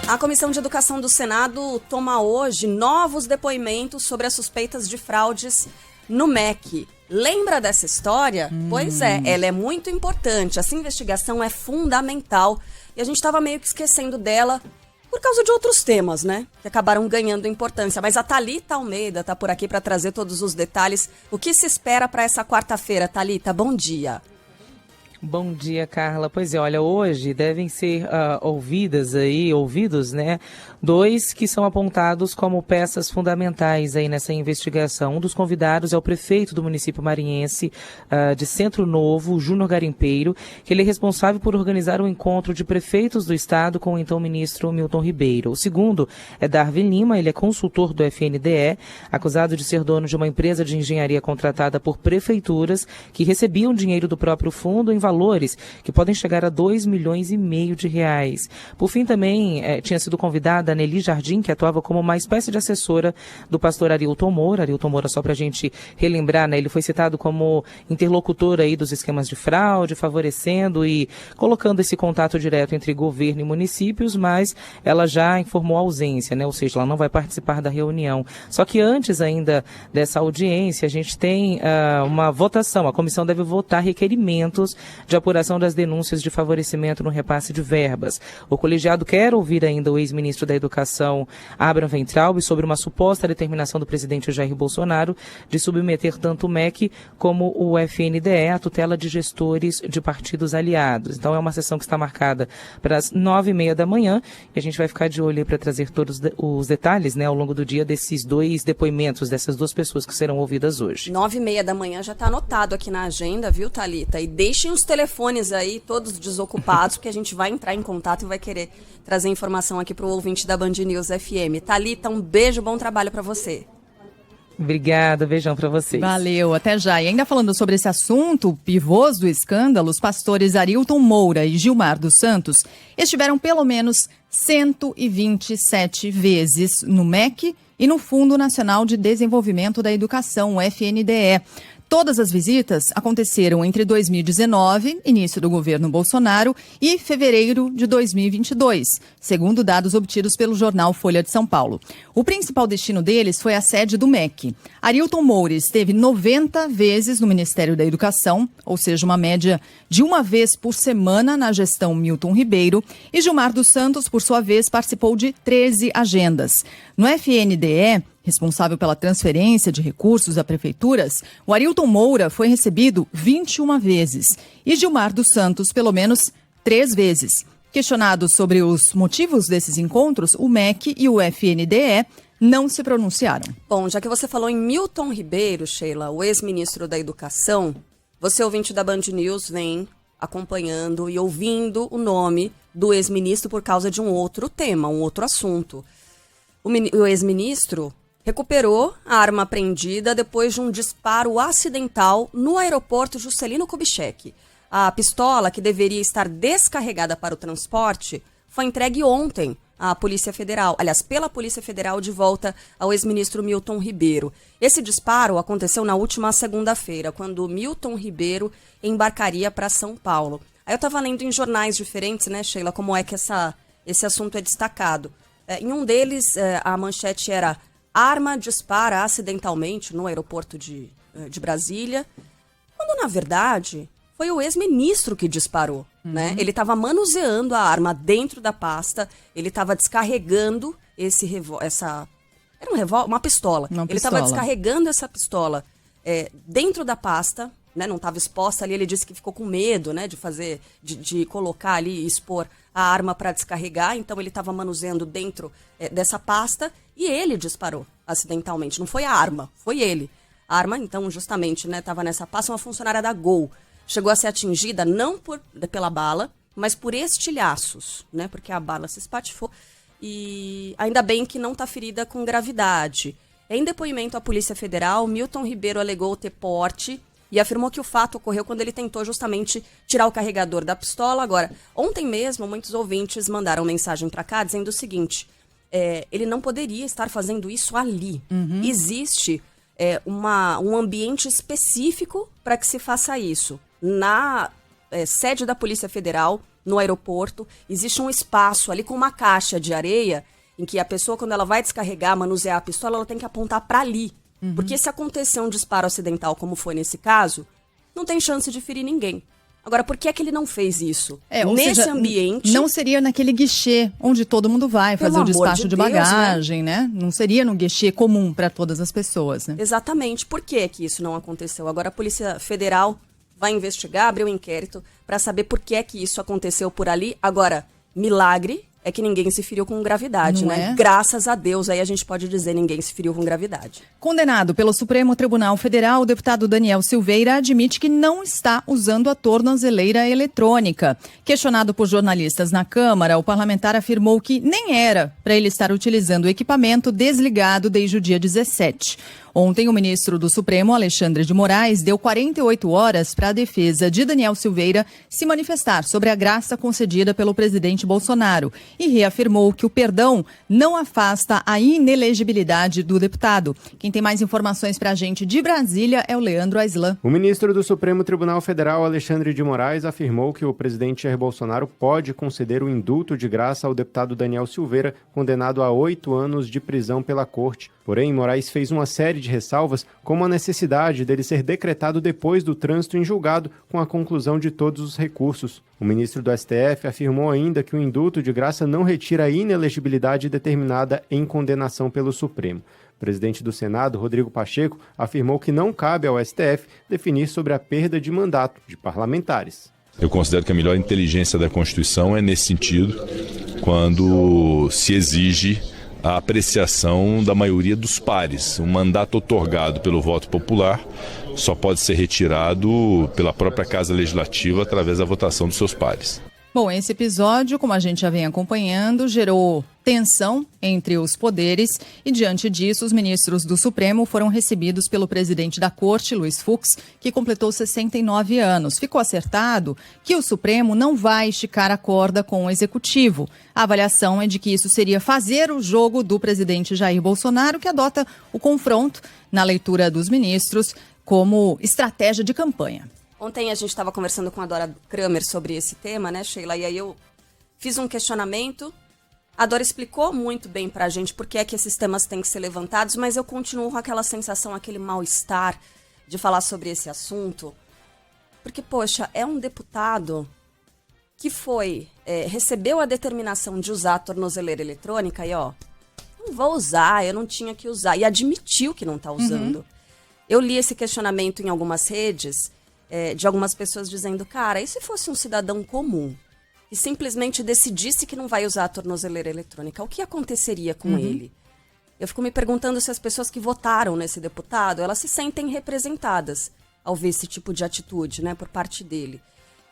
A Comissão de Educação do Senado toma hoje novos depoimentos sobre as suspeitas de fraudes no MEC. Lembra dessa história? Pois é, ela é muito importante. Essa investigação é fundamental e a gente estava meio que esquecendo dela por causa de outros temas, né? Que acabaram ganhando importância. Mas a Thalita Almeida está por aqui para trazer todos os detalhes. O que se espera para essa quarta-feira? Thalita, bom dia. Bom dia, Carla. Pois é, olha, hoje devem ser ouvidos, né, dois que são apontados como peças fundamentais aí nessa investigação. Um dos convidados é o prefeito do município marinhense de Centro Novo, Júnior Garimpeiro, que ele é responsável por organizar um encontro de prefeitos do estado com o então ministro Milton Ribeiro. O segundo é Darwin Lima, ele é consultor do FNDE, acusado de ser dono de uma empresa de engenharia contratada por prefeituras que recebiam dinheiro do próprio fundo em valores que podem chegar a 2,5 milhões de reais. Por fim, também tinha sido convidada a Nelly Jardim, que atuava como uma espécie de assessora do pastor Arilton Moura. Arilton Moura, só para a gente relembrar, né, ele foi citado como interlocutor aí dos esquemas de fraude, favorecendo e colocando esse contato direto entre governo e municípios, mas ela já informou a ausência, né, ou seja, ela não vai participar da reunião. Só que antes ainda dessa audiência, a gente tem uma votação. A comissão deve votar requerimentos de apuração das denúncias de favorecimento no repasse de verbas. O colegiado quer ouvir ainda o ex-ministro da Educação, Abraham Weintraub, sobre uma suposta determinação do presidente Jair Bolsonaro de submeter tanto o MEC como o FNDE à tutela de gestores de partidos aliados. Então é uma sessão que está marcada para as 9h30 da manhã e a gente vai ficar de olho para trazer todos os detalhes, né, ao longo do dia desses dois depoimentos, dessas duas pessoas que serão ouvidas hoje. 9h30 da manhã já está anotado aqui na agenda, viu, Thalita? E deixem os telefones aí todos desocupados, porque a gente vai entrar em contato e vai querer trazer informação aqui para o ouvinte da Band News FM. Thalita, um beijo, bom trabalho para você. Obrigada, beijão para vocês. Valeu, até já. E ainda falando sobre esse assunto, pivôs do escândalo, os pastores Arilton Moura e Gilmar dos Santos estiveram pelo menos 127 vezes no MEC e no Fundo Nacional de Desenvolvimento da Educação, o FNDE. Todas as visitas aconteceram entre 2019, início do governo Bolsonaro, e fevereiro de 2022, segundo dados obtidos pelo jornal Folha de São Paulo. O principal destino deles foi a sede do MEC. Arilton Moura esteve 90 vezes no Ministério da Educação, ou seja, uma média de uma vez por semana na gestão Milton Ribeiro, e Gilmar dos Santos, por sua vez, participou de 13 agendas. No FNDE, responsável pela transferência de recursos a prefeituras, o Arilton Moura foi recebido 21 vezes e Gilmar dos Santos, pelo menos 3 vezes. Questionados sobre os motivos desses encontros, o MEC e o FNDE não se pronunciaram. Bom, já que você falou em Milton Ribeiro, Sheila, o ex-ministro da Educação, você, ouvinte da Band News, vem acompanhando e ouvindo o nome do ex-ministro por causa de um outro tema, um outro assunto. O ex-ministro recuperou a arma apreendida depois de um disparo acidental no aeroporto Juscelino Kubitschek. A pistola, que deveria estar descarregada para o transporte, foi entregue ontem à Polícia Federal, aliás, pela Polícia Federal, de volta ao ex-ministro Milton Ribeiro. Esse disparo aconteceu na última segunda-feira, quando Milton Ribeiro embarcaria para São Paulo. Aí eu estava lendo em jornais diferentes, né, Sheila, como é que esse assunto é destacado. Em um deles, a manchete era: arma dispara acidentalmente no aeroporto de Brasília, quando, na verdade, foi o ex-ministro que disparou. Né? Ele estava manuseando a arma dentro da pasta, ele estava descarregando era uma pistola. Ele estava descarregando essa pistola dentro da pasta, né? Não estava exposta ali, ele disse que ficou com medo, né, de colocar ali e expor a arma para descarregar, então ele estava manuseando dentro dessa pasta e ele disparou acidentalmente. Não foi a arma, foi ele. A arma, então, justamente, né, estava nessa pasta. Uma funcionária da Gol chegou a ser atingida não pela bala, mas por estilhaços, né, porque a bala se espatifou e ainda bem que não está ferida com gravidade. Em depoimento à Polícia Federal, Milton Ribeiro alegou ter porte e afirmou que o fato ocorreu quando ele tentou justamente tirar o carregador da pistola. Agora, ontem mesmo, muitos ouvintes mandaram mensagem para cá dizendo o seguinte: ele não poderia estar fazendo isso ali. Existe um ambiente específico para que se faça isso. Na sede da Polícia Federal, no aeroporto, existe um espaço ali com uma caixa de areia em que a pessoa, quando ela vai descarregar, manusear a pistola, ela tem que apontar para ali. Porque se acontecer um disparo acidental, como foi nesse caso, não tem chance de ferir ninguém. Agora, por que é que ele não fez isso? Nesse ambiente... Não seria naquele guichê onde todo mundo vai fazer o despacho de bagagem, né? Não seria no guichê comum para todas as pessoas, né? Exatamente. Por que isso não aconteceu? Agora a Polícia Federal vai investigar, abrir um inquérito para saber por que é que isso aconteceu por ali. Agora, milagre é que ninguém se feriu com gravidade, Não né? é? Graças a Deus, aí a gente pode dizer ninguém se feriu com gravidade. Condenado pelo Supremo Tribunal Federal, o deputado Daniel Silveira admite que não está usando a tornozeleira eletrônica. Questionado por jornalistas na Câmara, o parlamentar afirmou que nem era para ele estar utilizando o equipamento desligado desde o dia 17. Ontem, o ministro do Supremo, Alexandre de Moraes, deu 48 horas para a defesa de Daniel Silveira se manifestar sobre a graça concedida pelo presidente Bolsonaro e reafirmou que o perdão não afasta a inelegibilidade do deputado. Quem tem mais informações para a gente de Brasília é o Leandro Aislan. O ministro do Supremo Tribunal Federal, Alexandre de Moraes, afirmou que o presidente Jair Bolsonaro pode conceder o indulto de graça ao deputado Daniel Silveira, condenado a 8 anos de prisão pela corte. Porém, Moraes fez uma série de ressalvas, como a necessidade dele ser decretado depois do trânsito em julgado, com a conclusão de todos os recursos. O ministro do STF afirmou ainda que o indulto de graça não retira a inelegibilidade determinada em condenação pelo Supremo. O presidente do Senado, Rodrigo Pacheco, afirmou que não cabe ao STF definir sobre a perda de mandato de parlamentares. Eu considero que a melhor inteligência da Constituição é nesse sentido, quando se exige a apreciação da maioria dos pares. Um mandato otorgado pelo voto popular só pode ser retirado pela própria Casa Legislativa através da votação dos seus pares. Bom, esse episódio, como a gente já vem acompanhando, gerou tensão entre os poderes e, diante disso, os ministros do Supremo foram recebidos pelo presidente da Corte, Luiz Fux, que completou 69 anos. Ficou acertado que o Supremo não vai esticar a corda com o Executivo. A avaliação é de que isso seria fazer o jogo do presidente Jair Bolsonaro, que adota o confronto na leitura dos ministros como estratégia de campanha. Ontem a gente estava conversando com a Dora Kramer sobre esse tema, né, Sheila? E aí eu fiz um questionamento. A Dora explicou muito bem pra gente por que é que esses temas têm que ser levantados, mas eu continuo com aquela sensação, aquele mal-estar de falar sobre esse assunto. Porque, poxa, é um deputado que recebeu a determinação de usar a tornozeleira eletrônica e, não vou usar, eu não tinha que usar. E admitiu que não tá usando. Eu li esse questionamento em algumas redes, de algumas pessoas dizendo, cara, e se fosse um cidadão comum e simplesmente decidisse que não vai usar a tornozeleira eletrônica, o que aconteceria com ele? Eu fico me perguntando se as pessoas que votaram nesse deputado, elas se sentem representadas ao ver esse tipo de atitude, né, por parte dele.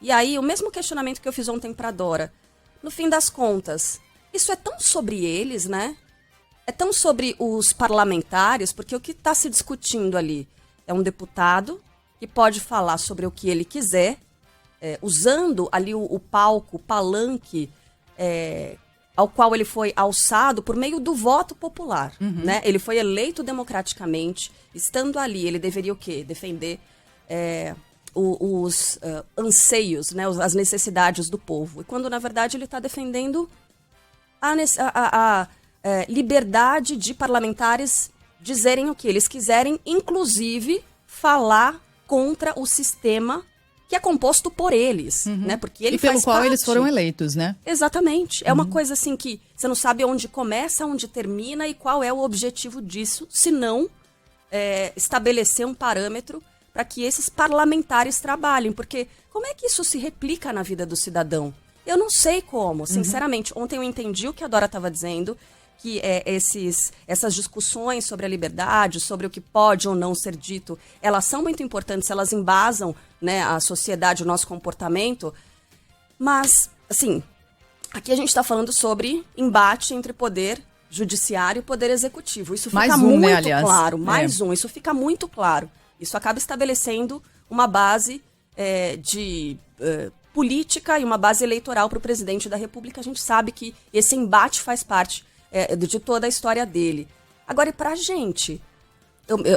E aí, o mesmo questionamento que eu fiz ontem para Dora, no fim das contas, isso é tão sobre eles, né? É tão sobre os parlamentares, porque o que está se discutindo ali é um deputado que pode falar sobre o que ele quiser, usando ali o palco, o palanque ao qual ele foi alçado por meio do voto popular. Né? Ele foi eleito democraticamente, estando ali, ele deveria o quê? Defender os anseios, né? As necessidades do povo. E quando, na verdade, ele está defendendo a liberdade de parlamentares dizerem o que eles quiserem, inclusive falar contra o sistema que é composto por eles, né? Porque ele e pelo faz qual parte. eles foram eleitos, né? Exatamente. É uma coisa assim que você não sabe onde começa, onde termina e qual é o objetivo disso, se não estabelecer um parâmetro para que esses parlamentares trabalhem. Porque como é que isso se replica na vida do cidadão? Eu não sei como, sinceramente. Ontem eu entendi o que a Dora estava dizendo, que essas discussões sobre a liberdade, sobre o que pode ou não ser dito, elas são muito importantes, elas embasam, né, a sociedade, o nosso comportamento. Mas, assim, aqui a gente está falando sobre embate entre poder judiciário e poder executivo. Isso fica muito claro. Isso fica muito claro. Isso acaba estabelecendo uma base de política e uma base eleitoral para o presidente da República. A gente sabe que esse embate faz parte de toda a história dele. Agora, e pra gente?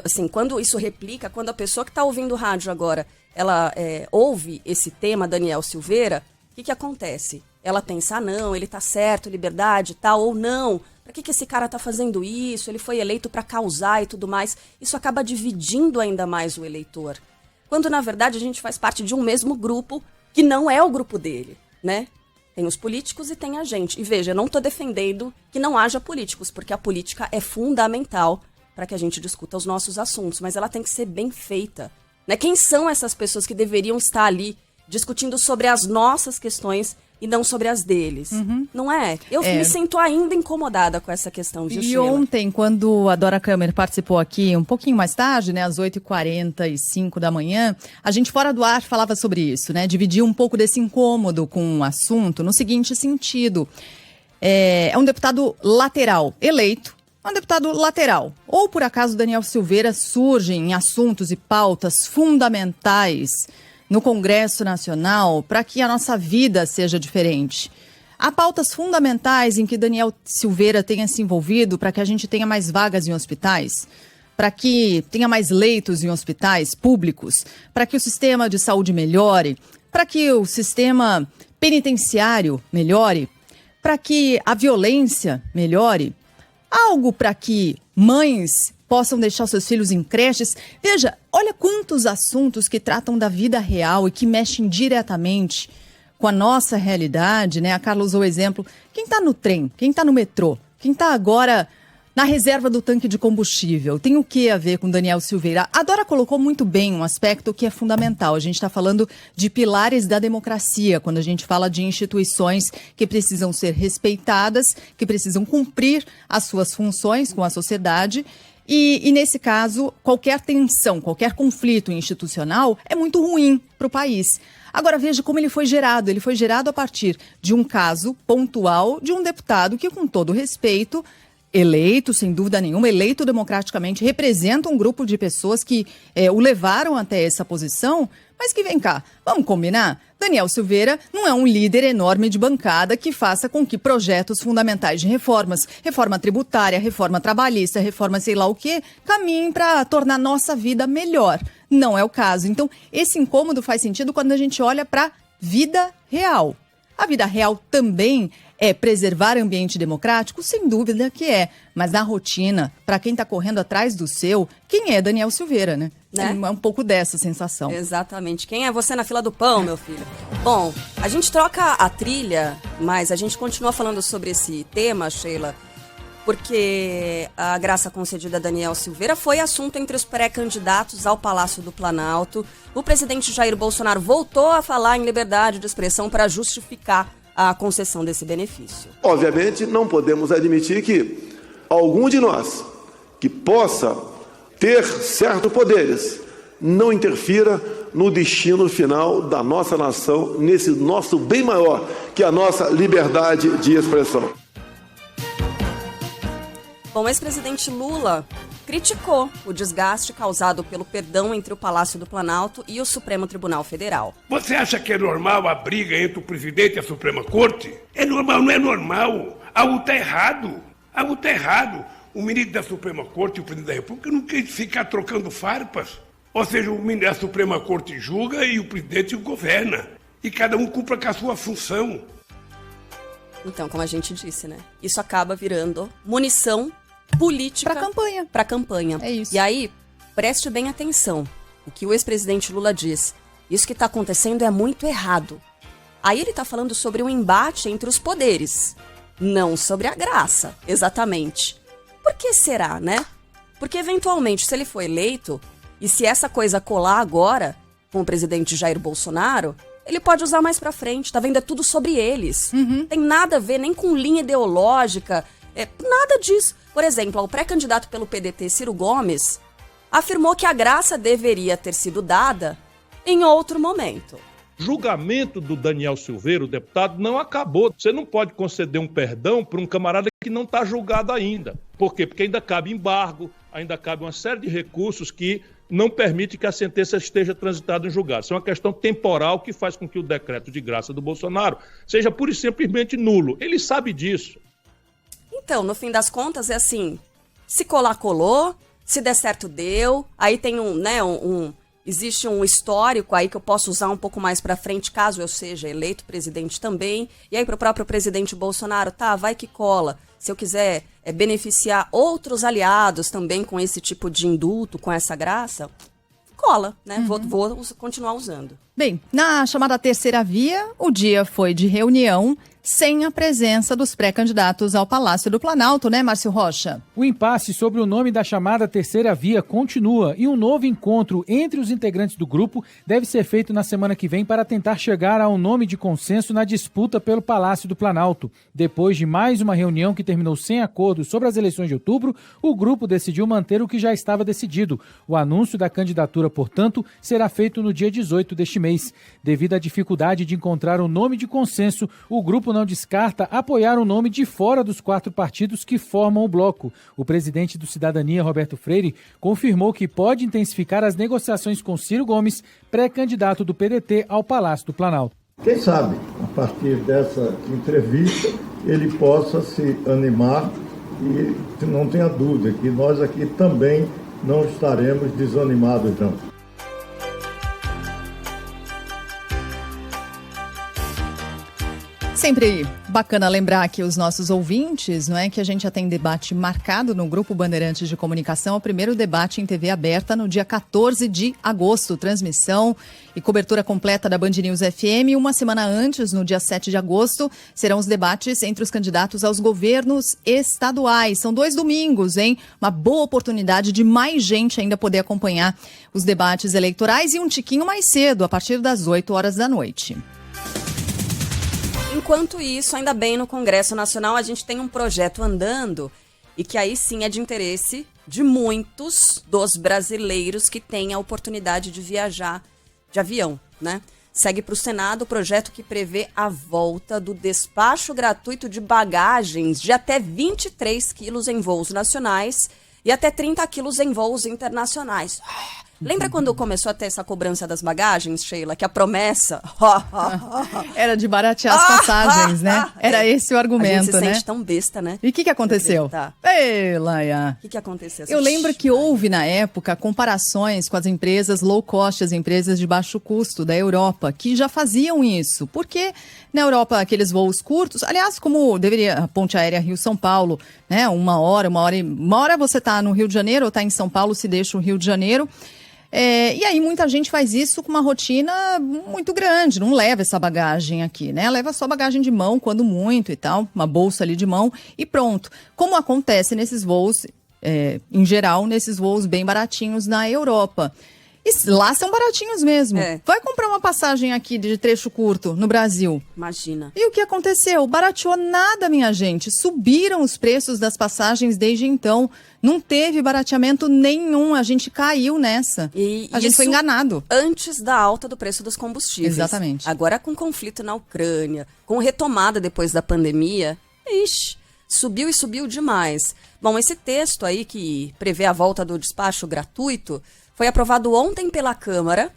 Assim, quando isso replica, quando a pessoa que está ouvindo o rádio agora, ela ouve esse tema, Daniel Silveira, que acontece? Ela pensa, não, ele tá certo, liberdade, tal, ou não. Pra que esse cara tá fazendo isso? Ele foi eleito pra causar e tudo mais. Isso acaba dividindo ainda mais o eleitor. Quando, na verdade, a gente faz parte de um mesmo grupo que não é o grupo dele, né? Tem os políticos e tem a gente. E veja, eu não tô defendendo que não haja políticos, porque a política é fundamental para que a gente discuta os nossos assuntos, mas ela tem que ser bem feita, né? Quem são essas pessoas que deveriam estar ali discutindo sobre as nossas questões e não sobre as deles? Não é? Eu me sinto ainda incomodada com essa questão, viu, E Sheila? ontem, quando a Dora Kramer participou aqui um pouquinho mais tarde, né, às 8h45 da manhã, a gente fora do ar falava sobre isso, né? Dividia um pouco desse incômodo com o assunto no seguinte sentido. É um deputado lateral eleito, é um deputado lateral. Ou, por acaso, Daniel Silveira surge em assuntos e pautas fundamentais no Congresso Nacional para que a nossa vida seja diferente. Há pautas fundamentais em que Daniel Silveira tenha se envolvido para que a gente tenha mais vagas em hospitais, para que tenha mais leitos em hospitais públicos, para que o sistema de saúde melhore, para que o sistema penitenciário melhore, para que a violência melhore, algo para que mães possam deixar seus filhos em creches. Veja, olha quantos assuntos que tratam da vida real e que mexem diretamente com a nossa realidade, né? A Carla usou o exemplo. Quem está no trem, quem está no metrô, quem está agora na reserva do tanque de combustível, tem o que a ver com Daniel Silveira? A Dora colocou muito bem um aspecto que é fundamental. A gente está falando de pilares da democracia, quando a gente fala de instituições que precisam ser respeitadas, que precisam cumprir as suas funções com a sociedade. E nesse caso, qualquer tensão, qualquer conflito institucional é muito ruim para o país. Agora, veja como ele foi gerado. Ele foi gerado a partir de um caso pontual de um deputado que, com todo respeito, eleito, sem dúvida nenhuma, eleito democraticamente, representa um grupo de pessoas que o levaram até essa posição, mas que, vem cá, vamos combinar? Daniel Silveira não é um líder enorme de bancada que faça com que projetos fundamentais de reformas, reforma tributária, reforma trabalhista, reforma sei lá o quê, caminhem para tornar nossa vida melhor. Não é o caso. Então, esse incômodo faz sentido quando a gente olha para a vida real. A vida real também é preservar ambiente democrático? Sem dúvida que é. Mas na rotina, para quem está correndo atrás do seu, quem é Daniel Silveira, né? É um pouco dessa sensação. Exatamente. Quem é você na fila do pão, meu filho? Bom, a gente troca a trilha, mas a gente continua falando sobre esse tema, Sheila, porque a graça concedida a Daniel Silveira foi assunto entre os pré-candidatos ao Palácio do Planalto. O presidente Jair Bolsonaro voltou a falar em liberdade de expressão para justificar a concessão desse benefício. Obviamente, não podemos admitir que algum de nós que possa ter certos poderes não interfira no destino final da nossa nação, nesse nosso bem maior, que é a nossa liberdade de expressão. Bom, o ex-presidente Lula criticou o desgaste causado pelo perdão entre o Palácio do Planalto e o Supremo Tribunal Federal. Você acha que é normal a briga entre o presidente e a Suprema Corte? É normal, não é normal. Algo está errado. Algo está errado. O ministro da Suprema Corte e o presidente da República não querem ficar trocando farpas. Ou seja, a Suprema Corte julga e o presidente governa. E cada um cumpre com a sua função. Então, como a gente disse, né? Isso acaba virando munição política para campanha. É isso. E aí, preste bem atenção. O que o ex-presidente Lula diz. Isso que está acontecendo é muito errado. Aí ele está falando sobre um embate entre os poderes. Não sobre a graça, exatamente. Por que será, né? Porque, eventualmente, se ele for eleito, e se essa coisa colar agora com o presidente Jair Bolsonaro, ele pode usar mais pra frente, tá vendo? É tudo sobre eles. Tem nada a ver nem com linha ideológica, nada disso. Por exemplo, o pré-candidato pelo PDT, Ciro Gomes, afirmou que a graça deveria ter sido dada em outro momento. Julgamento do Daniel Silveira, o deputado, não acabou. Você não pode conceder um perdão para um camarada que não está julgado ainda. Por quê? Porque ainda cabe embargo, ainda cabe uma série de recursos que não permite que a sentença esteja transitada em julgado. Isso é uma questão temporal que faz com que o decreto de graça do Bolsonaro seja pura e simplesmente nulo. Ele sabe disso. Então, no fim das contas, é assim, se colar, colou, se der certo, deu, aí tem existe um histórico aí que eu posso usar um pouco mais para frente, caso eu seja eleito presidente também. E aí para o próprio presidente Bolsonaro, tá, vai que cola. Se eu quiser beneficiar outros aliados também com esse tipo de indulto, com essa graça, cola, né? Vou continuar usando. Bem, na chamada terceira via, o dia foi de reunião sem a presença dos pré-candidatos ao Palácio do Planalto, né, Márcio Rocha? O impasse sobre o nome da chamada terceira via continua e um novo encontro entre os integrantes do grupo deve ser feito na semana que vem para tentar chegar a um nome de consenso na disputa pelo Palácio do Planalto. Depois de mais uma reunião que terminou sem acordo sobre as eleições de outubro, o grupo decidiu manter o que já estava decidido. O anúncio da candidatura, portanto, será feito no dia 18 deste mês. Devido à dificuldade de encontrar um nome de consenso, o grupo não descarta apoiar um nome de fora dos 4 partidos que formam o bloco. O presidente do Cidadania, Roberto Freire, confirmou que pode intensificar as negociações com Ciro Gomes, pré-candidato do PDT ao Palácio do Planalto. Quem sabe, a partir dessa entrevista, ele possa se animar e não tenha dúvida que nós aqui também não estaremos desanimados, não. Sempre bacana lembrar aqui os nossos ouvintes, não é, que a gente já tem debate marcado no Grupo Bandeirantes de Comunicação, o primeiro debate em TV aberta no dia 14 de agosto, transmissão e cobertura completa da Band News FM. Uma semana antes, no dia 7 de agosto, serão os debates entre os candidatos aos governos estaduais. São 2 domingos, hein? Uma boa oportunidade de mais gente ainda poder acompanhar os debates eleitorais e um tiquinho mais cedo, a partir das 8 horas da noite. Enquanto isso, ainda bem, no Congresso Nacional a gente tem um projeto andando e que aí sim é de interesse de muitos dos brasileiros que têm a oportunidade de viajar de avião, né? Segue para o Senado o projeto que prevê a volta do despacho gratuito de bagagens de até 23 quilos em voos nacionais e até 30 quilos em voos internacionais. Lembra quando começou a ter essa cobrança das bagagens, Sheila? Que a promessa... Era de baratear as passagens, né? Era esse o argumento, né? A gente se sente tão besta, né? E o que aconteceu? Ei, Laia. O que aconteceu? Eu lembro que houve, na época, comparações com as empresas low cost, as empresas de baixo custo da Europa, que já faziam isso. Porque na Europa, aqueles voos curtos, aliás, como deveria a ponte aérea Rio-São Paulo, né? Uma hora você está no Rio de Janeiro ou está em São Paulo, se deixa o Rio de Janeiro. E aí muita gente faz isso com uma rotina muito grande, não leva essa bagagem aqui, né? Leva só bagagem de mão, quando muito e tal, uma bolsa ali de mão e pronto. Como acontece nesses voos, em geral, nesses voos bem baratinhos na Europa. E lá são baratinhos mesmo. Vai comprar uma passagem aqui de trecho curto no Brasil. Imagina. E o que aconteceu? Barateou nada, minha gente. Subiram os preços das passagens desde então. Não teve barateamento nenhum. A gente caiu nessa. A gente foi enganado. Antes da alta do preço dos combustíveis. Exatamente. Agora com conflito na Ucrânia, com retomada depois da pandemia, subiu e subiu demais. Bom, esse texto aí que prevê a volta do despacho gratuito foi aprovado ontem pela Câmara,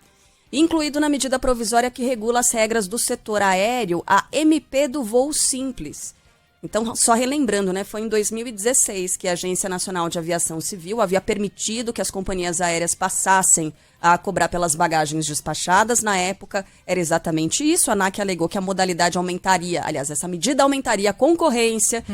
incluído na medida provisória que regula as regras do setor aéreo, a MP do voo simples. Então, só relembrando, né, foi em 2016 que a Agência Nacional de Aviação Civil havia permitido que as companhias aéreas passassem a cobrar pelas bagagens despachadas. Na época, era exatamente isso. A ANAC alegou que a modalidade aumentaria, aliás, essa medida aumentaria a concorrência.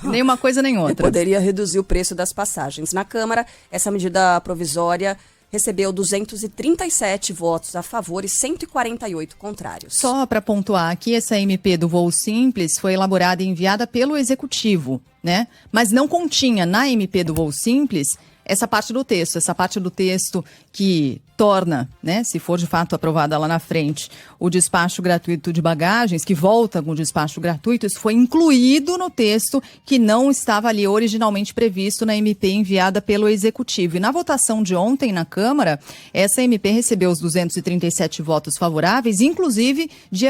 Nem uma coisa nem outra. E poderia reduzir o preço das passagens. Na Câmara, essa medida provisória recebeu 237 votos a favor e 148 contrários. Só para pontuar aqui, essa MP do voo simples foi elaborada e enviada pelo Executivo, né? Mas não continha na MP do voo simples essa parte do texto que torna, né, se for de fato aprovada lá na frente, o despacho gratuito de bagagens, que volta com o despacho gratuito, isso foi incluído no texto que não estava ali originalmente previsto na MP enviada pelo Executivo. E na votação de ontem na Câmara, essa MP recebeu os 237 votos favoráveis, inclusive de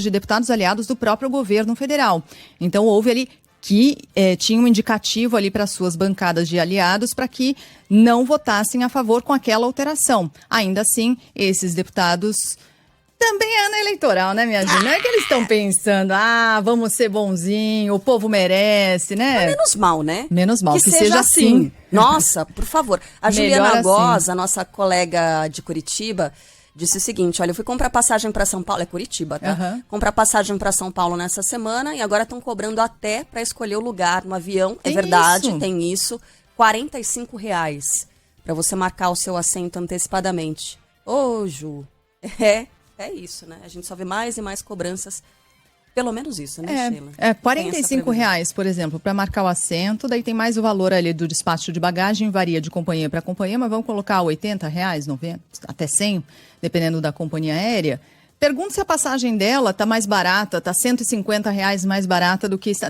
deputados aliados do próprio governo federal. Então houve ali que tinha um indicativo ali para suas bancadas de aliados para que não votassem a favor com aquela alteração. Ainda assim, esses deputados Também é ano eleitoral, né, minha gente? Não é que eles estão pensando, vamos ser bonzinho, o povo merece, né? Menos mal, né? Menos mal, que seja assim. Nossa, por favor. A Juliana Melhor Goz, assim. a nossa colega de Curitiba, disse o seguinte, olha, eu fui comprar passagem para São Paulo, é Curitiba, tá? Uhum. Comprar passagem para São Paulo nessa semana e agora estão cobrando até para escolher o lugar no avião. Tem é verdade, isso? tem isso. R$45 para você marcar o seu assento antecipadamente. Ô, Ju, é isso, né? A gente só vê mais e mais cobranças. Pelo menos isso, né, Sheila? R$45, por exemplo, para marcar o assento, daí tem mais o valor ali do despacho de bagagem, varia de companhia para companhia, mas vamos colocar R$80, R$90, até 100, dependendo da companhia aérea. Pergunta se a passagem dela tá mais barata, tá R$150 mais barata do que isso.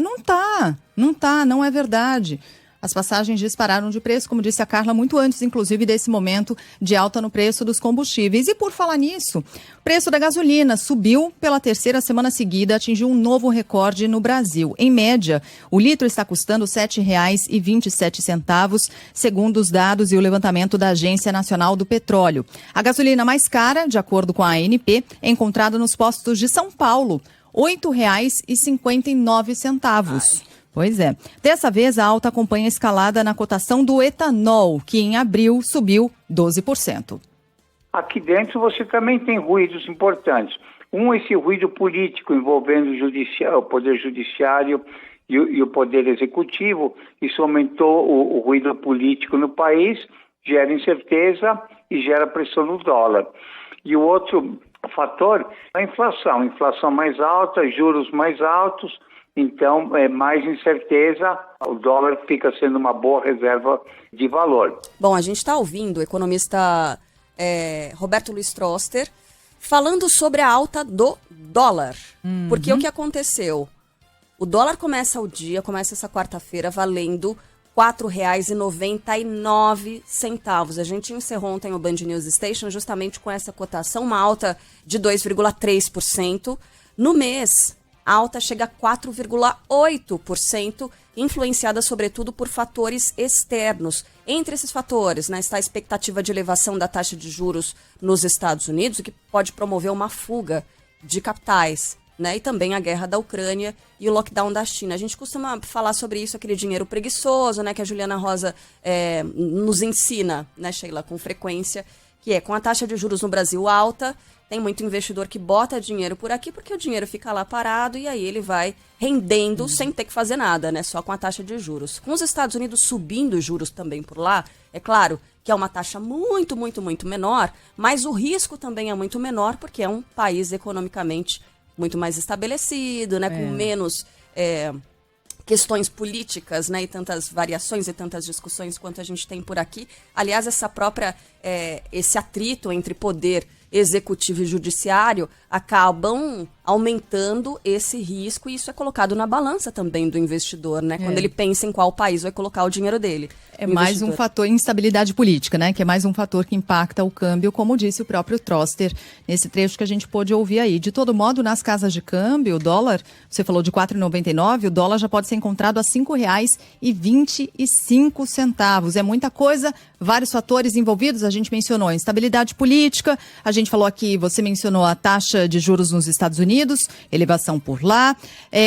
Não é verdade. As passagens dispararam de preço, como disse a Carla, muito antes, inclusive, desse momento de alta no preço dos combustíveis. E por falar nisso, o preço da gasolina subiu pela terceira semana seguida, atingiu um novo recorde no Brasil. Em média, o litro está custando R$ 7,27, segundo os dados e o levantamento da Agência Nacional do Petróleo. A gasolina mais cara, de acordo com a ANP, é encontrada nos postos de São Paulo, R$ 8,59. Pois é. Dessa vez, a alta acompanha a escalada na cotação do etanol, que em abril subiu 12%. Aqui dentro você também tem ruídos importantes. Esse ruído político envolvendo o Poder Judiciário e o Poder Executivo. Isso aumentou o ruído político no país, gera incerteza e gera pressão no dólar. E o outro fator é a inflação. Inflação mais alta, juros mais altos. Então, mais incerteza, o dólar fica sendo uma boa reserva de valor. Bom, a gente está ouvindo o economista Roberto Luiz Troster falando sobre a alta do dólar. Porque o que aconteceu? O dólar começa essa quarta-feira, valendo R$ 4,99. A gente encerrou ontem o Band News Station justamente com essa cotação, uma alta de 2,3%. No mês, a alta chega a 4,8%, influenciada sobretudo por fatores externos. Entre esses fatores, né, está a expectativa de elevação da taxa de juros nos Estados Unidos, o que pode promover uma fuga de capitais, né, e também a guerra da Ucrânia e o lockdown da China. A gente costuma falar sobre isso, aquele dinheiro preguiçoso, né, que a Juliana Rosa nos ensina, né, Sheila, com frequência, que é com a taxa de juros no Brasil alta, tem muito investidor que bota dinheiro por aqui porque o dinheiro fica lá parado e aí ele vai rendendo sem ter que fazer nada, né? Só com a taxa de juros. Com os Estados Unidos subindo os juros também por lá, é claro que é uma taxa muito, muito, muito menor, mas o risco também é muito menor porque é um país economicamente muito mais estabelecido, né? Com menos questões políticas, né? E tantas variações e tantas discussões quanto a gente tem por aqui. Aliás, esse atrito entre poder executivo e judiciário acabam aumentando esse risco e isso é colocado na balança também do investidor, né? Quando ele pensa em qual país vai colocar o dinheiro dele. É mais um fator instabilidade política, né? Que é mais um fator que impacta o câmbio, como disse o próprio Troster nesse trecho que a gente pôde ouvir aí. De todo modo, nas casas de câmbio, o dólar, você falou de R$ 4,99, o dólar já pode ser encontrado a R$ 5,25. É muita coisa, vários fatores envolvidos, a gente mencionou a instabilidade política, a gente falou aqui, você mencionou a taxa de juros nos Estados Unidos, elevação por lá,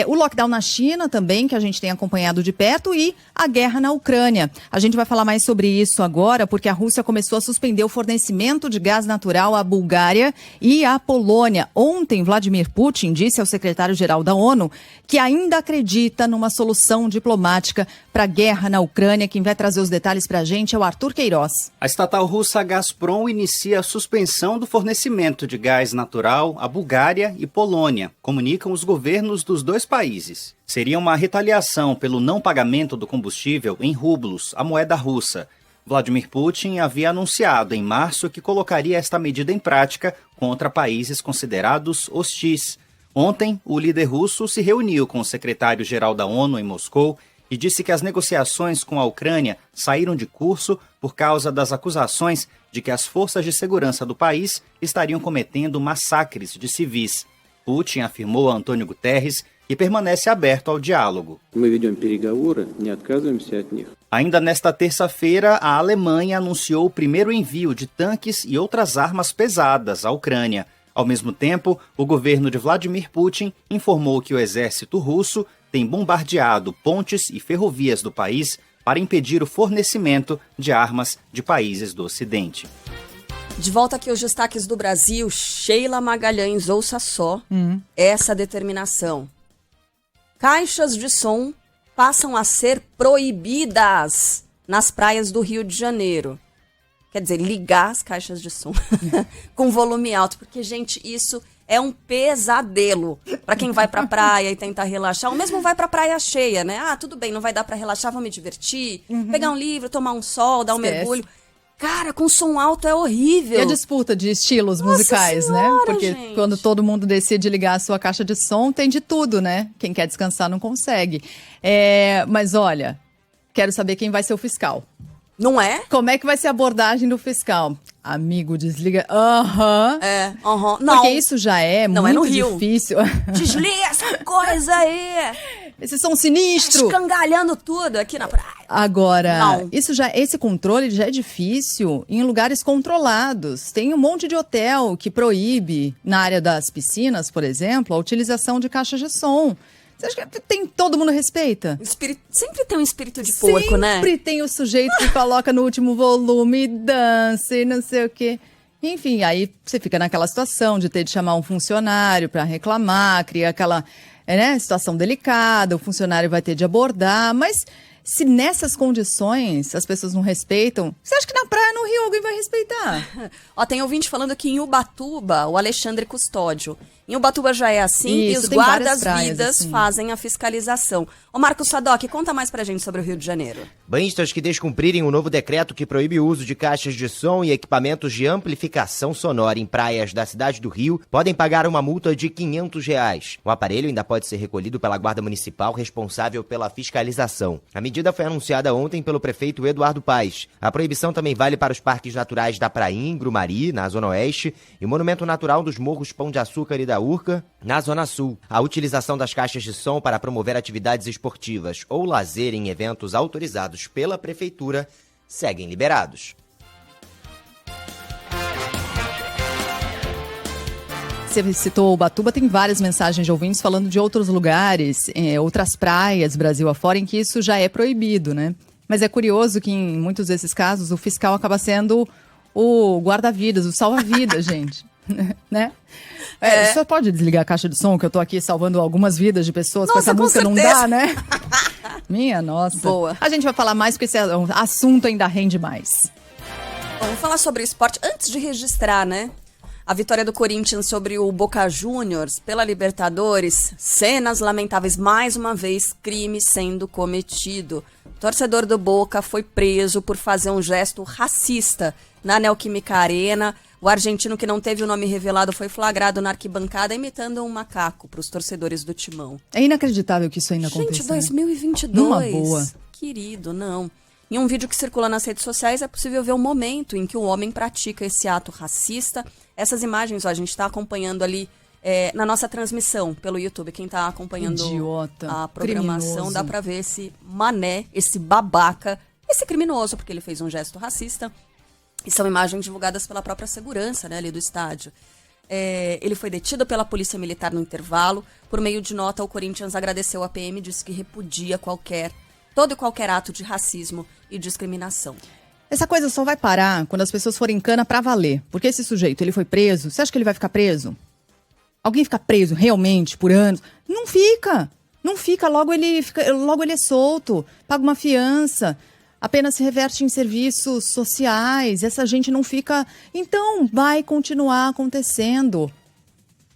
o lockdown na China também, que a gente tem acompanhado de perto, e a guerra na Ucrânia. A gente vai falar mais sobre isso agora, porque a Rússia começou a suspender o fornecimento de gás natural à Bulgária e à Polônia. Ontem, Vladimir Putin disse ao secretário-geral da ONU que ainda acredita numa solução diplomática para a guerra na Ucrânia. Quem vai trazer os detalhes para a gente é o Arthur Queiroz. A estatal russa Gazprom inicia a suspensão do fornecimento de gás natural à Bulgária e Polônia, comunicam os governos dos dois países. Seria uma retaliação pelo não pagamento do combustível em rublos, a moeda russa. Vladimir Putin havia anunciado em março que colocaria esta medida em prática contra países considerados hostis. Ontem, o líder russo se reuniu com o secretário-geral da ONU em Moscou e disse que as negociações com a Ucrânia saíram de curso por causa das acusações de que as forças de segurança do país estariam cometendo massacres de civis. Putin afirmou a Antônio Guterres que permanece aberto ao diálogo. Ainda nesta terça-feira, a Alemanha anunciou o primeiro envio de tanques e outras armas pesadas à Ucrânia. Ao mesmo tempo, o governo de Vladimir Putin informou que o exército russo tem bombardeado pontes e ferrovias do país para impedir o fornecimento de armas de países do Ocidente. De volta aqui aos destaques do Brasil, Sheila Magalhães, ouça só essa determinação. Caixas de som passam a ser proibidas nas praias do Rio de Janeiro. Quer dizer, ligar as caixas de som com volume alto, porque, gente, isso é um pesadelo para quem vai pra praia e tentar relaxar, ou mesmo vai pra praia cheia, né? Ah, tudo bem, não vai dar pra relaxar, vou me divertir, pegar um livro, tomar um sol, dar um mergulho. Cara, com som alto é horrível. E a disputa de estilos musicais, senhora, né? Porque gente, quando todo mundo decide ligar a sua caixa de som, tem de tudo, né? Quem quer descansar não consegue. Mas olha, quero saber quem vai ser o fiscal. Não é? Como é que vai ser a abordagem do fiscal? Amigo, desliga. Não. Porque isso já é não muito é no Rio. difícil. Desliga essa coisa aí. Esse som sinistro. Escangalhando tudo aqui na praia. Agora, Não. esse controle já é difícil em lugares controlados. Tem um monte de hotel que proíbe, na área das piscinas, por exemplo, a utilização de caixas de som. Você acha que todo mundo respeita? Sempre tem um espírito de porco, né? Sempre tem o sujeito que coloca no último volume, dança e não sei o quê. Enfim, aí você fica naquela situação de ter de chamar um funcionário para reclamar, cria aquela situação delicada, o funcionário vai ter de abordar, mas se nessas condições as pessoas não respeitam, você acha que na praia, no Rio, alguém vai respeitar? Ó, tem ouvinte falando aqui em Ubatuba, o Alexandre Custódio. Em Ubatuba já é assim e Isso, os tem várias guardas-vidas praias, assim. fazem a fiscalização. Ô Marcos Sadoc, conta mais pra gente sobre o Rio de Janeiro. Banhistas que descumprirem o novo decreto que proíbe o uso de caixas de som e equipamentos de amplificação sonora em praias da cidade do Rio podem pagar uma multa de R$500. O aparelho ainda pode ser recolhido pela Guarda Municipal responsável pela fiscalização. A medida foi anunciada ontem pelo prefeito Eduardo Paes. A proibição também vale para os parques naturais da Prainha, em Grumari, na Zona Oeste, e o Monumento Natural dos Morros Pão de Açúcar e da Urca, na Zona Sul. A utilização das caixas de som para promover atividades esportivas ou lazer em eventos autorizados pela Prefeitura seguem liberados. Você citou Ubatuba, tem várias mensagens de ouvintes falando de outros lugares, outras praias, Brasil afora, em que isso já é proibido, né? Mas é curioso que em muitos desses casos o fiscal acaba sendo o guarda-vidas, o salva-vidas, gente. Né? Só pode desligar a caixa de som, que eu tô aqui salvando algumas vidas de pessoas. Com essa música não dá, né? Minha nossa. Boa. A gente vai falar mais porque esse assunto ainda rende mais. Bom, vamos falar sobre o esporte antes de registrar, né? A vitória do Corinthians sobre o Boca Juniors pela Libertadores, cenas lamentáveis, mais uma vez, crime sendo cometido. O torcedor do Boca foi preso por fazer um gesto racista na Neoquímica Arena. O argentino, que não teve o nome revelado, foi flagrado na arquibancada imitando um macaco para os torcedores do Timão. É inacreditável que isso ainda aconteça. Gente, 2022. Numa boa. Querido, não. Em um vídeo que circula nas redes sociais é possível ver o momento em que o homem pratica esse ato racista. Essas imagens, ó, a gente está acompanhando ali na nossa transmissão pelo YouTube. Quem está acompanhando a programação, criminoso. dá para ver esse mané, esse babaca, esse criminoso, porque ele fez um gesto racista. E são imagens divulgadas pela própria segurança, né, ali do estádio. Ele foi detido pela Polícia Militar no intervalo. Por meio de nota, o Corinthians agradeceu a PM e disse que repudia todo e qualquer ato de racismo e discriminação. Essa coisa só vai parar quando as pessoas forem cana pra valer. Porque esse sujeito, ele foi preso. Você acha que ele vai ficar preso? Alguém fica preso realmente por anos? Não fica. Não fica. Logo ele é solto. Paga uma fiança. Apenas se reverte em serviços sociais. Essa gente não fica... Então, vai continuar acontecendo.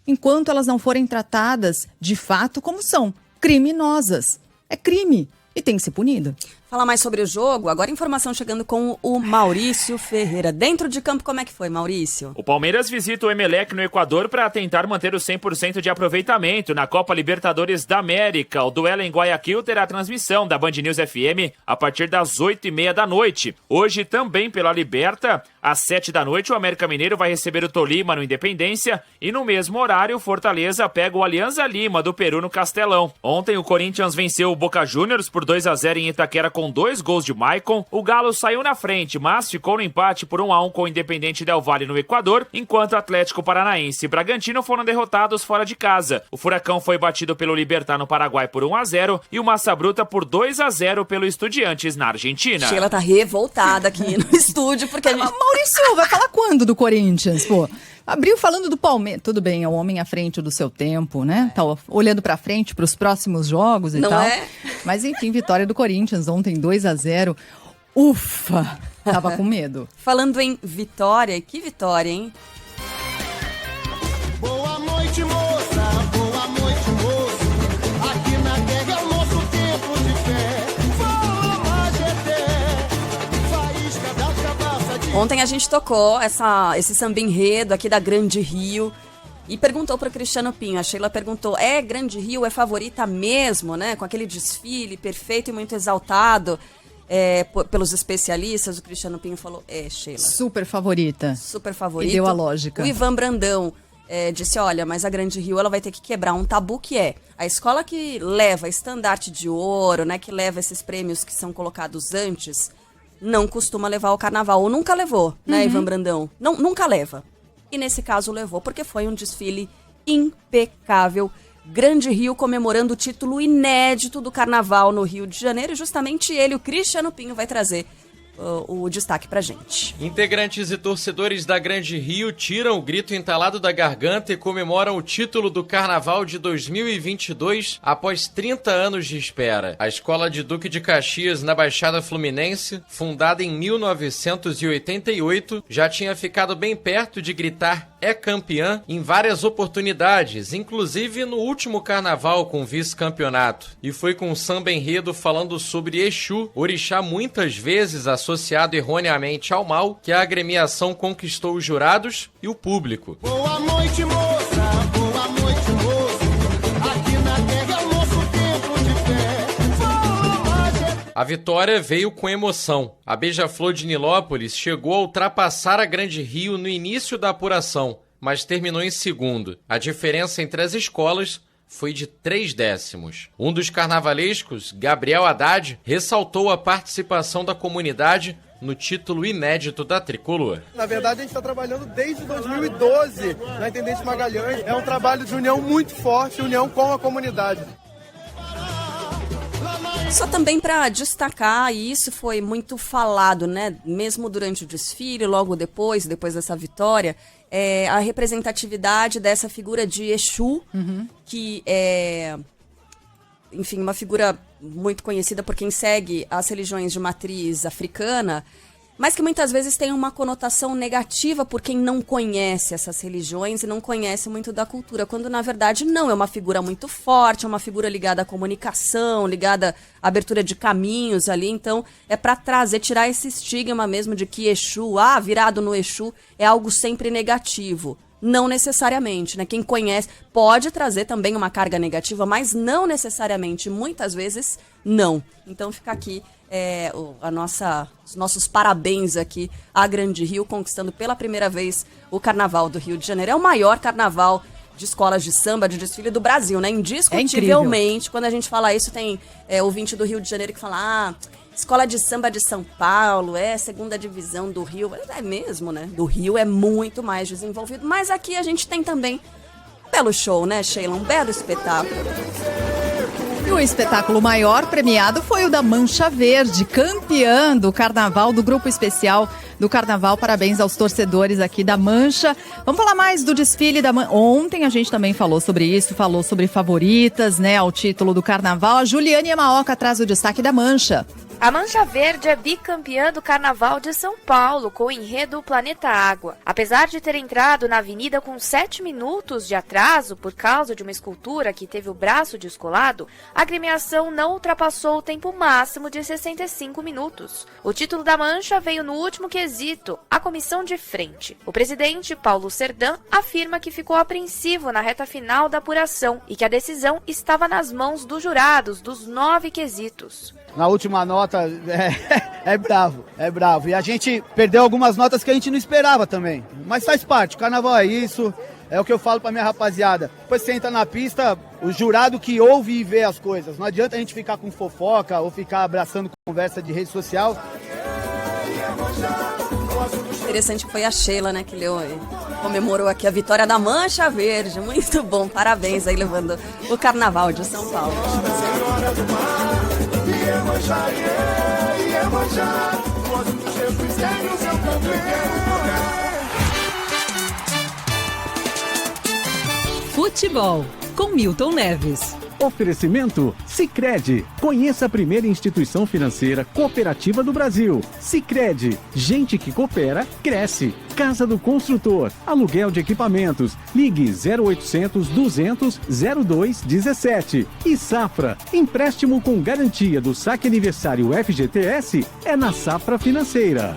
Enquanto elas não forem tratadas, de fato, como são. Criminosas. É crime. E tem que ser punida. Falar mais sobre o jogo, agora informação chegando com o Maurício Ferreira. Dentro de campo, como é que foi, Maurício? O Palmeiras visita o Emelec no Equador para tentar manter o 100% de aproveitamento na Copa Libertadores da América. O duelo em Guayaquil terá transmissão da Band News FM a partir das 8h30 da noite. Hoje, também pela Liberta, às 7 da noite, o América Mineiro vai receber o Tolima no Independência e no mesmo horário, o Fortaleza pega o Alianza Lima do Peru no Castelão. Ontem, o Corinthians venceu o Boca Juniors por 2-0 em Itaquera com com 2 gols de Maicon, o Galo saiu na frente, mas ficou no empate por 1-1 com o Independente Del Valle no Equador, enquanto Atlético Paranaense e Bragantino foram derrotados fora de casa. O Furacão foi batido pelo Libertad no Paraguai por 1-0 e o Massa Bruta por 2-0 pelo Estudiantes na Argentina. Sheila tá revoltada aqui no estúdio, porque a gente... Maurício, vai falar quando do Corinthians, pô? Abriu falando do Palmeiras. Tudo bem, é o homem à frente do seu tempo, né? Tá olhando pra frente, pros próximos jogos e Não tal. é? Mas enfim, vitória do Corinthians ontem, 2-0. Ufa! Tava com medo. Falando em vitória, que vitória, hein? Boa noite, moça. Boa noite, moço. Aqui na terra é o nosso tempo de fé. Fala, Majeté. Faísca das cabaças de... Ontem a gente tocou esse samba enredo aqui da Grande Rio e perguntou para o Cristiano Pinho. A Sheila perguntou, Grande Rio é favorita mesmo, né? Com aquele desfile perfeito e muito exaltado pelos especialistas. O Cristiano Pinho falou, Sheila. Super favorita. Super favorita. E deu a lógica. O Ivan Brandão disse, olha, mas a Grande Rio ela vai ter que quebrar um tabu que é a escola que leva estandarte de ouro, né? Que leva esses prêmios que são colocados antes, não costuma levar o carnaval, ou nunca levou, né, Ivan Brandão? Não, nunca leva. E nesse caso levou, porque foi um desfile impecável. Grande Rio comemorando o título inédito do carnaval no Rio de Janeiro. E justamente ele, o Cristiano Pinho, vai trazer o destaque pra gente. Integrantes e torcedores da Grande Rio tiram o grito entalado da garganta e comemoram o título do Carnaval de 2022 após 30 anos de espera. A Escola de Duque de Caxias, na Baixada Fluminense, fundada em 1988, já tinha ficado bem perto de gritar "é campeã" em várias oportunidades, inclusive no último Carnaval com vice-campeonato. E foi com o samba enredo falando sobre Exu, orixá muitas vezes associado erroneamente ao mal, que a agremiação conquistou os jurados e o público. Boa noite, moça. Boa noite, moço. Aqui na terra é o nosso tempo de fé. Fala, Majeté. A vitória veio com emoção. A Beija-Flor de Nilópolis chegou a ultrapassar a Grande Rio no início da apuração, mas terminou em segundo. A diferença entre as escolas foi de 3 décimos. Um dos carnavalescos, Gabriel Haddad, ressaltou a participação da comunidade no título inédito da Tricolor. Na verdade, a gente está trabalhando desde 2012 na Intendente Magalhães. É um trabalho de união muito forte, união com a comunidade. Só também para destacar, e isso foi muito falado, né? Mesmo durante o desfile, logo depois dessa vitória, a representatividade dessa figura de Exu, que é, enfim, uma figura muito conhecida por quem segue as religiões de matriz africana, mas que muitas vezes tem uma conotação negativa por quem não conhece essas religiões e não conhece muito da cultura, quando na verdade não, é uma figura muito forte, é uma figura ligada à comunicação, ligada à abertura de caminhos ali, então é para tirar esse estigma mesmo de que Exu, virado no Exu, é algo sempre negativo. Não necessariamente, né? Quem conhece pode trazer também uma carga negativa, mas não necessariamente, muitas vezes não. Então fica aqui os nossos parabéns aqui à Grande Rio, conquistando pela primeira vez o Carnaval do Rio de Janeiro. É o maior carnaval de escolas de samba, de desfile do Brasil, né? Indiscutivelmente, quando a gente fala isso, tem ouvinte do Rio de Janeiro que fala, escola de samba de São Paulo, segunda divisão do Rio. É mesmo, né? Do Rio é muito mais desenvolvido. Mas aqui a gente tem também um belo show, né, Sheila? Um belo espetáculo. E o espetáculo maior premiado foi o da Mancha Verde, campeã do Carnaval, do grupo especial do Carnaval. Parabéns aos torcedores aqui da Mancha. Vamos falar mais do desfile da Mancha. Ontem a gente também falou sobre isso, falou sobre favoritas, né, ao título do Carnaval. A Juliane Yamaoka traz o destaque da Mancha. A Mancha Verde é bicampeã do Carnaval de São Paulo, com o enredo Planeta Água. Apesar de ter entrado na avenida com 7 minutos de atraso por causa de uma escultura que teve o braço descolado, a agremiação não ultrapassou o tempo máximo de 65 minutos. O título da Mancha veio no último quesito, a comissão de frente. O presidente, Paulo Serdã, afirma que ficou apreensivo na reta final da apuração e que a decisão estava nas mãos dos jurados dos 9 quesitos. Na última nota é bravo. E a gente perdeu algumas notas que a gente não esperava também. Mas faz parte, o carnaval é isso. É o que eu falo pra minha rapaziada. Depois você entra na pista, o jurado que ouve e vê as coisas. Não adianta a gente ficar com fofoca ou ficar abraçando conversa de rede social. Interessante que foi a Sheila, né, que comemorou aqui a vitória da Mancha Verde. Muito bom, parabéns aí, levando o Carnaval de São Paulo. Futebol, com Milton Neves. Oferecimento Sicredi. Conheça a primeira instituição financeira cooperativa do Brasil. Sicredi. Gente que coopera, cresce. Casa do Construtor. Aluguel de equipamentos. Ligue 0800 200 0217. E Safra. Empréstimo com garantia do Saque Aniversário FGTS é na Safra Financeira.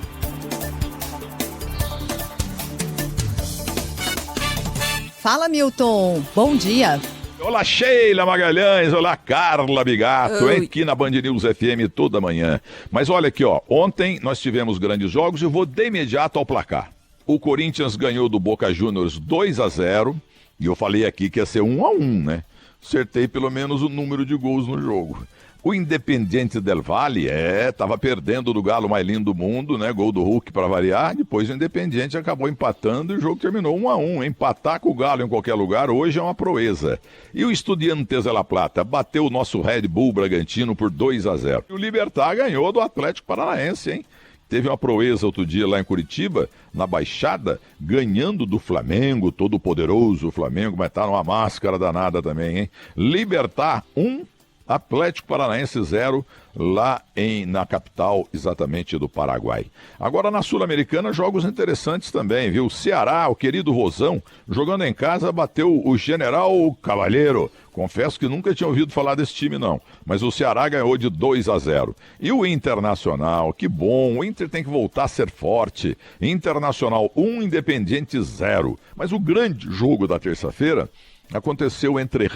Fala, Milton. Bom dia. Olá, Sheila Magalhães, olá, Carla Bigato, aqui na Band News FM toda manhã. Mas olha aqui, ó, ontem nós tivemos grandes jogos e eu vou de imediato ao placar. O Corinthians ganhou do Boca Juniors 2-0 e eu falei aqui que ia ser 1-1, né? Acertei pelo menos o número de gols no jogo. O Independiente del Valle, tava perdendo do Galo mais lindo do mundo, né? Gol do Hulk para variar. Depois o Independiente acabou empatando e o jogo terminou 1-1. Empatar com o Galo em qualquer lugar hoje é uma proeza. E o Estudiantes de La Plata bateu o nosso Red Bull Bragantino por 2-0. E o Libertad ganhou do Atlético Paranaense, hein? Teve uma proeza outro dia lá em Curitiba, na Baixada, ganhando do Flamengo, todo poderoso Flamengo, mas tá numa máscara danada também, hein? Libertad 1, Atlético Paranaense 0, lá na capital exatamente do Paraguai. Agora na Sul-Americana, jogos interessantes também, viu? O Ceará, o querido Rosão, jogando em casa, bateu o General Cavalheiro. Confesso que nunca tinha ouvido falar desse time não, mas o Ceará ganhou de 2-0. E o Internacional, que bom, o Inter tem que voltar a ser forte. Internacional 1, Independiente 0. Mas o grande jogo da terça-feira aconteceu entre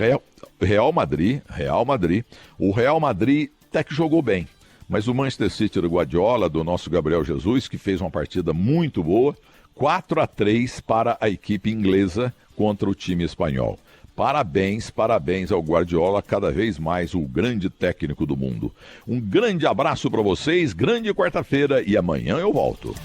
Real Madrid. O Real Madrid até que jogou bem, mas o Manchester City do Guardiola, do nosso Gabriel Jesus, que fez uma partida muito boa, 4-3 para a equipe inglesa contra o time espanhol. Parabéns ao Guardiola, cada vez mais o grande técnico do mundo. Um grande abraço para vocês, grande quarta-feira e amanhã eu volto.